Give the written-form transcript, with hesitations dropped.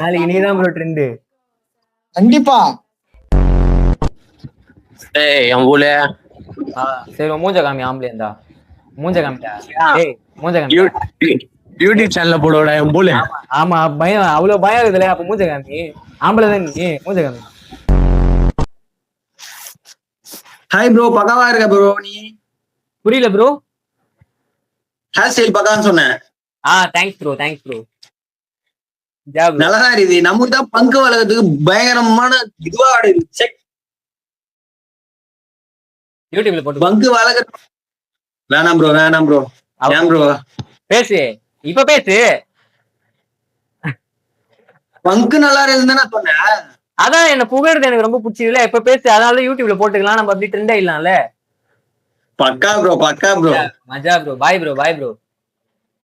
நாளைக்கு நீதான் bro trend. கண்டிப்பா. ஏய் என் ஊல சரி மூஞ்ச காமி ஆம்பளை இருந்தா மூஞ்ச காமிட்டா. ஏய் மூஞ்ச காமி. யூடியூப் சேனல்ல போடுவடா என் ஊல. ஆமா பயம், அவ்வளவு பயம் இருக்குதுல. அப்ப மூஞ்ச காமி. ஆம்பளை தான் நீ, மூஞ்ச காமி. ஹாய் ப்ரோ, பக்காவா இருக்க ப்ரோ. நீ புரியல ப்ரோ. ஹேர் ஸ்டைல் பக்கான்னு சொன்னேன். Thanks bro, thanks bro. நல்லாதான் இருக்குது. நமக்கு தான் பங்கு வளர்க்கறதுக்கு பயங்கரமான இதுவா ஆடுது. செக் யூடியூப்ல போட்டு பங்கு வளர்க்க வேணாம் ப்ரோ, வேணாம் ப்ரோ. ஏன் ப்ரோ பேசு, இப்ப பேசு. பங்கு நல்லா இருக்குதுன்னு சொன்னேன். அதான் என்ன புகழ்றது எனக்கு ரொம்ப பிடிச்சதுல. இப்ப பேசு, அதனால யூடியூப்ல போட்டுக்கலாம். நம்ம அப்படி ட்ரெண்ட் ஆயிடலாம்ல. பக்கா ப்ரோ, பக்கா ப்ரோ. மஜா bro. Bye bro, bye bro.